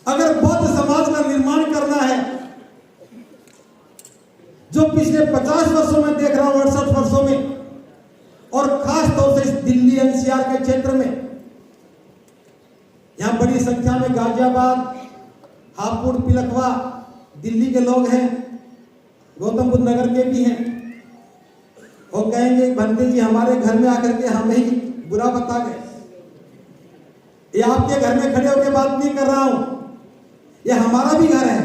अगर बौद्ध समाज का निर्माण करना है, जो पिछले 50 वर्षों में देख रहा हूं, 68 वर्षों में, और खास तौर से इस दिल्ली एनसीआर के क्षेत्र में, यहां बड़ी संख्या में गाजियाबाद, हापुड़, पिलखवा दिल्ली के लोग हैं, गौतम बुद्ध नगर के भी हैं। वो कहेंगे बंदे जी हमारे घर में आकर के हमें ही बुरा बता गए। ये आपके घर में खड़े होकर बात नहीं कर रहा हूं, ये हमारा भी घर है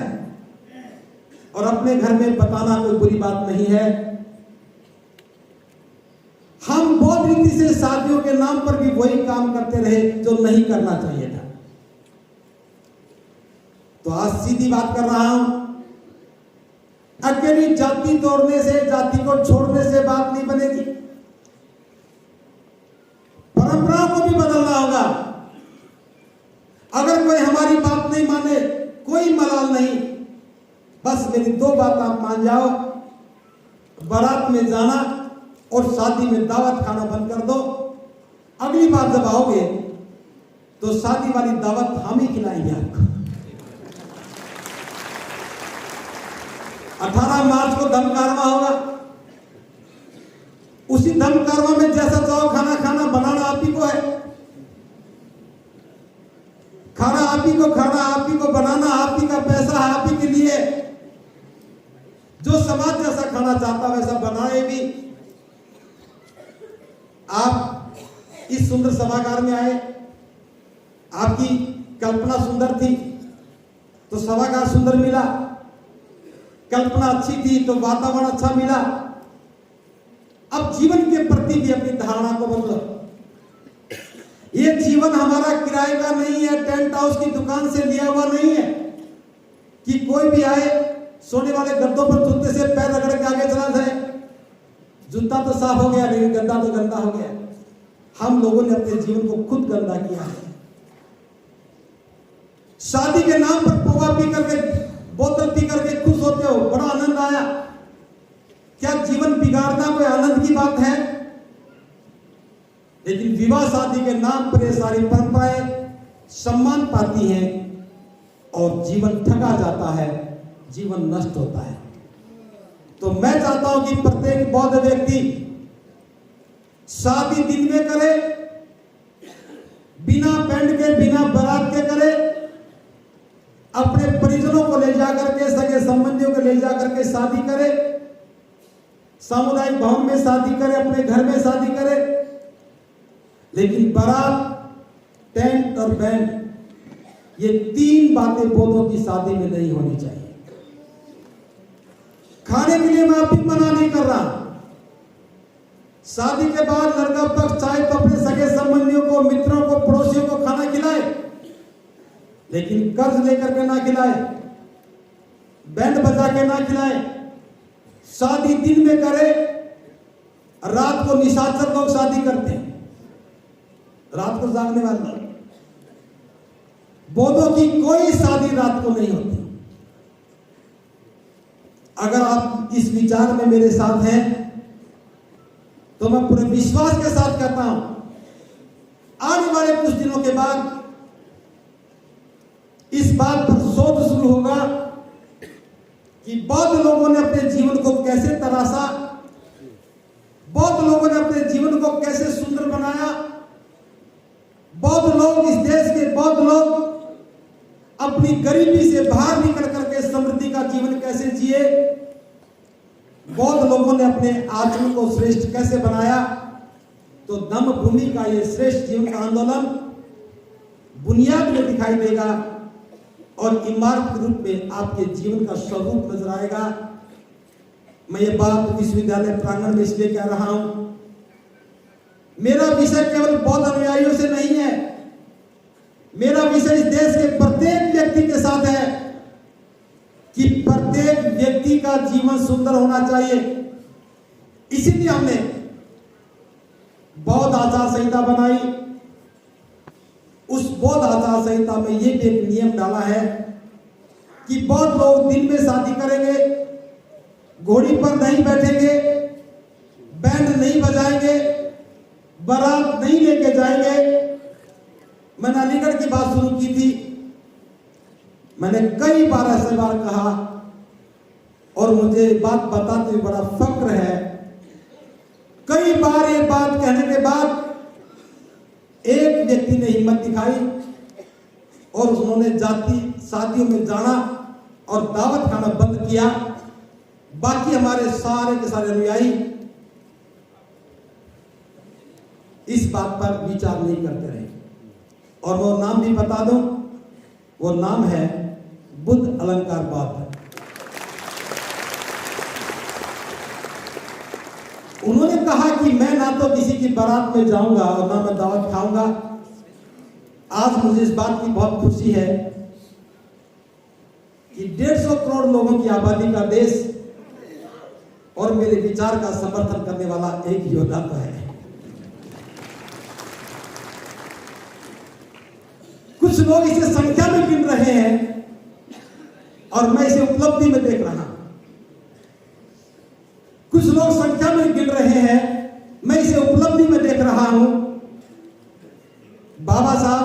और अपने घर में बताना कोई बुरी बात नहीं है। हम बौद्ध रीति से शादियों के नाम पर भी वही काम करते रहे जो नहीं करना चाहिए था। तो आज सीधी बात कर रहा हूं, अकेली जाति तोड़ने से, जाति को छोड़ने से बात नहीं बनेगी। परंपराओं को भी बदलना होगा। अगर कोई हमारी बात नहीं माने, कोई मलाल नहीं, बस मेरी 2 बात आप मान जाओ, बारात में जाना और शादी में दावत खाना बंद कर दो। अगली बार जब आओगे तो शादी वाली दावत हम ही खिलाएंगे आपको। 18 मार्च को धम्म कारवां होगा। उसी धम्म कारवां में जैसा चाहो खाना खाना, बनाना आप ही को है, खाना आप ही को खाना, आप ही को बनाना, आप ही का पैसा है, आप ही के लिए। जो समाज जैसा खाना चाहता वैसा बनाए भी। आप इस सुंदर सभागार में आए, आपकी कल्पना सुंदर थी तो सभागार सुंदर मिला, कल्पना अच्छी थी तो वातावरण अच्छा मिला। अब जीवन के प्रति भी अपनी धारणा को बदलो। ये जीवन हमारा किराए का नहीं है, टेंट हाउस की दुकान से लिया हुआ नहीं है कि कोई भी आए सोने वाले गद्दों पर जूते से पैर रगड़ के आगे चला जाए। जूता तो साफ हो गया लेकिन गद्दा तो गंदा हो गया। हम लोगों ने अपने जीवन को खुद गंदा किया है। शादी के नाम पर पोहा पी करके, बोतल पी करके खुश होते हो, बड़ा आनंद आया। क्या जीवन बिगाड़ना कोई आनंद की बात है? लेकिन विवाह शादी के नाम पर ये सारी परंपराएं सम्मान पाती हैं और जीवन ठगा जाता है, जीवन नष्ट होता है। तो मैं चाहता हूं कि प्रत्येक बौद्ध व्यक्ति शादी दिन में करे, बिना बैंड के, बिना बारात के करे, अपने परिजनों को ले जाकर के, सगे संबंधियों को ले जाकर के शादी करे, सामुदायिक भवन में शादी करे, अपने घर में शादी करे। लेकिन बारात, टेंट और बैंड, ये 3 बातें बौद्धों की शादी में नहीं होनी चाहिए। खाने के लिए मैं अभी मना नहीं कर रहा। शादी के बाद लड़का पक्ष चाहे तो अपने सगे संबंधियों को, मित्रों को, पड़ोसियों को खाना खिलाए, लेकिन कर्ज लेकर के ना खिलाए, बैंड बजा के ना खिलाए। शादी दिन में करे। रात को निशाचर लोग शादी करते हैं, रात को जागने वाले। बौद्धों की कोई शादी रात को नहीं होती। अगर आप इस विचार में मेरे साथ हैं तो मैं पूरे विश्वास के साथ कहता हूं, आने वाले कुछ दिनों के बाद इस बात पर शोध शुरू होगा कि बौद्ध लोगों ने अपने जीवन को कैसे तराशा, बौद्ध लोगों ने अपने जीवन को कैसे सुंदर बनाया। बौद्ध लोग, इस देश के बौद्ध लोग अपनी गरीबी से बाहर निकल करके समृद्धि का जीवन कैसे जिए। बौद्ध लोगों ने अपने आचरण को श्रेष्ठ कैसे बनाया। तो धम्म भूमि का ये श्रेष्ठ जीवन का आंदोलन बुनियाद में दिखाई देगा और इमारत के रूप में आपके जीवन का स्वरूप नजर आएगा। मैं ये बात विश्वविद्यालय प्रांगण में इसलिए कह रहा हूं, मेरा विषय केवल बौद्ध अनुयायियों से नहीं है, मेरा विषय इस देश के प्रत्येक व्यक्ति के साथ है कि प्रत्येक व्यक्ति का जीवन सुंदर होना चाहिए। इसीलिए हमने बौद्ध आचार संहिता बनाई। उस बौद्ध आचार संहिता में यह भी एक नियम डाला है कि बौद्ध लोग दिन में शादी करेंगे, घोड़ी पर नहीं बैठेंगे, बैंड नहीं बजाएंगे, बारात नहीं लेके जाएंगे। मैंने अलीगढ़ की बात शुरू की थी। मैंने कई बार ऐसे बार कहा और मुझे बात बताते हुए बड़ा फक्र है। कई बार ये बात कहने के बाद एक व्यक्ति ने हिम्मत दिखाई और उन्होंने जाति शादियों में जाना और दावत खाना बंद किया। बाकी हमारे सारे के सारे अनुयायी इस बात पर विचार नहीं करते रहे। और वो नाम भी बता दूं, वो नाम है बुद्ध अलंकारवाद। उन्होंने कहा कि मैं ना तो किसी की बारात में जाऊंगा और ना मैं दावत खाऊंगा। आज मुझे इस बात की बहुत खुशी है कि 150 करोड़ लोगों की आबादी का देश और मेरे विचार का समर्थन करने वाला एक योद्धा तो है। कुछ लोग इसे संख्या में गिन रहे हैं और मैं इसे उपलब्धि में देख रहा हूं। कुछ लोग संख्या में गिन रहे हैं, मैं इसे उपलब्धि में देख रहा हूं। बाबा साहब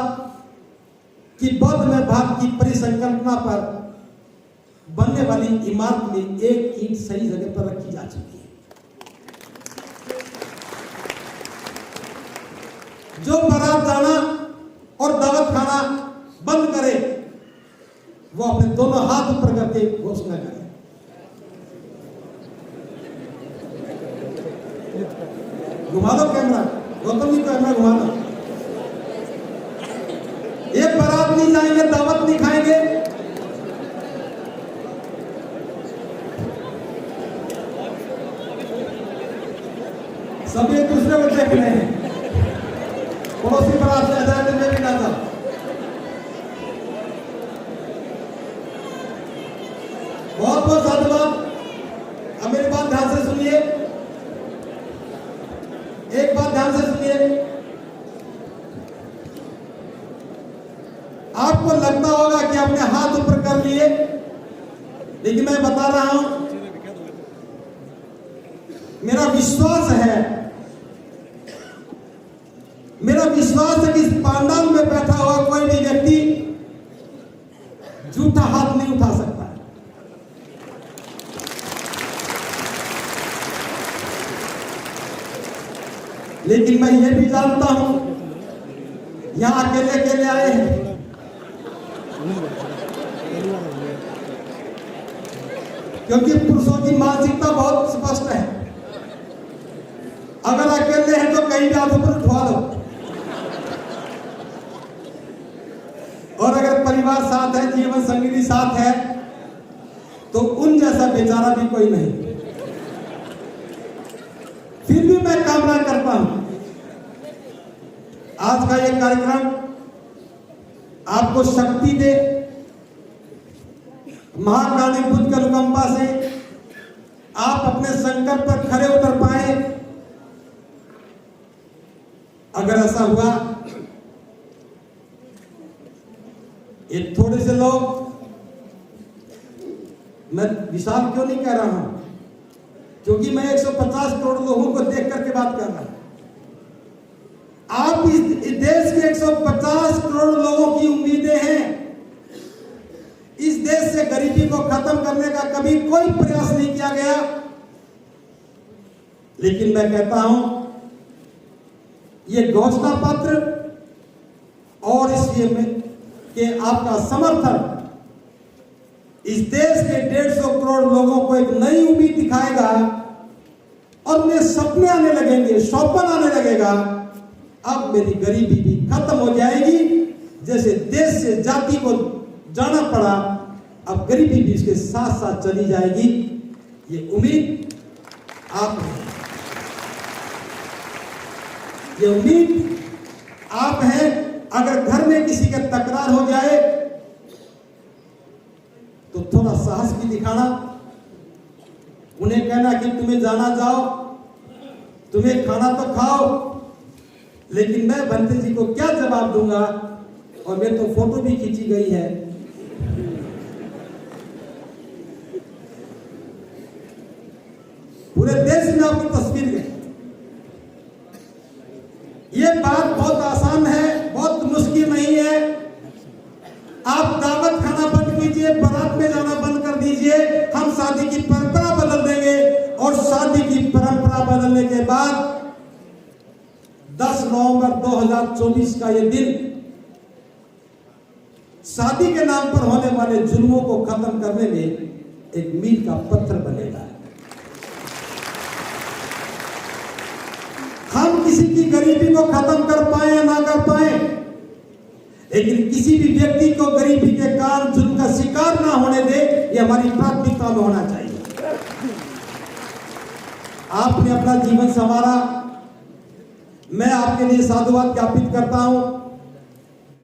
की बौद्ध में भारत की परिसंकल्पना पर बनने वाली इमारत में एक ईंट सही जगह पर रखी जा चुकी है। जो बारात जाना और दावत खाना बंद करे वो अपने दोनों हाथ ऊपर करके घोषणा करे। घुमा दो कैमरा, गौतम जी कैमरा घुमा दो। एक बारात नहीं जाएंगे, दावत नहीं खाएंगे। सब एक दूसरे को देख रहे हैं। पड़ोसी बारात से जाए मैं भी ना था। बहुत बहुत साधुवाद। अब मेरी बात ध्यान से सुनिए, एक बात ध्यान से सुनिए। आपको लगता होगा कि आपने हाथ ऊपर कर लिए, लेकिन मैं बता रहा हूं, मेरा विश्वास है कि इस पांडाल में बैठा हुआ कोई भी व्यक्ति झूठा हाथ नहीं उठा सकता। लेकिन मैं ये भी जानता हूं, यहां अकेले अकेले आए हैं। क्योंकि पुरुषों की मानसिकता बहुत स्पष्ट है। अगर अकेले हैं तो कहीं भी हाथ ऊपर उठवा लो, और अगर परिवार साथ है, जीवन संगिनी साथ है, तो उन जैसा बेचारा भी कोई नहीं। फिर भी मैं कामना करता हूं आज का ये कार्यक्रम आपको शक्ति दे, महाकाली बुद्ध के अनुकंपा से आप अपने संकल्प पर खरे उतर पाए। अगर ऐसा हुआ, ये थोड़े से लोग, मैं विशाल क्यों नहीं कह रहा हूं, क्योंकि मैं 150 करोड़ लोगों को देख करके बात कर रहा हूं। आप इस देश के 150 करोड़ लोगों की उम्मीदें हैं। इस देश से गरीबी को खत्म करने का कभी कोई प्रयास नहीं किया गया। लेकिन मैं कहता हूं, ये घोषणा पत्र और इसलिए कि आपका समर्थन इस देश के 150 करोड़ लोगों को एक नई उम्मीद दिखाएगा और उन्हें सपने आने लगेंगे, स्वप्न आने लगेगा। अब मेरी गरीबी भी खत्म हो जाएगी। जैसे देश से जाति को जाना पड़ा, अब गरीबी भी इसके साथ साथ चली जाएगी। ये उम्मीद आप हैं, ये उम्मीद आप हैं। अगर घर में किसी का तकरार हो जाए तो थोड़ा साहस भी दिखाना, उन्हें कहना कि तुम्हें जाना जाओ, तुम्हें खाना तो खाओ, लेकिन मैं भंते जी को क्या जवाब दूंगा। और मेरी तो फोटो भी खींची गई है। पूरे देश में आपकी तस्वीर गई। ये बात बहुत आसान है, बहुत मुश्किल नहीं है। आप दावत खाना बंद कीजिए। दीजिए, बारात में जाना बंद कर दीजिए। हम शादी की परंपरा बदल देंगे और शादी की परंपरा बदलने के बाद 10 नवंबर 2024 का ये दिन शादी के नाम पर होने वाले जुल्मों को खत्म करने में एक मील का पत्थर बनेगा। हम किसी की गरीबी को खत्म कर पाए या ना कर पाए, लेकिन किसी भी व्यक्ति को गरीबी के कारण जुल्म का शिकार ना होने दे, ये हमारी प्राथमिकता में होना चाहिए। आपने अपना जीवन संवारा, मैं आपके लिए साधुवाद ज्ञापित करता हूं।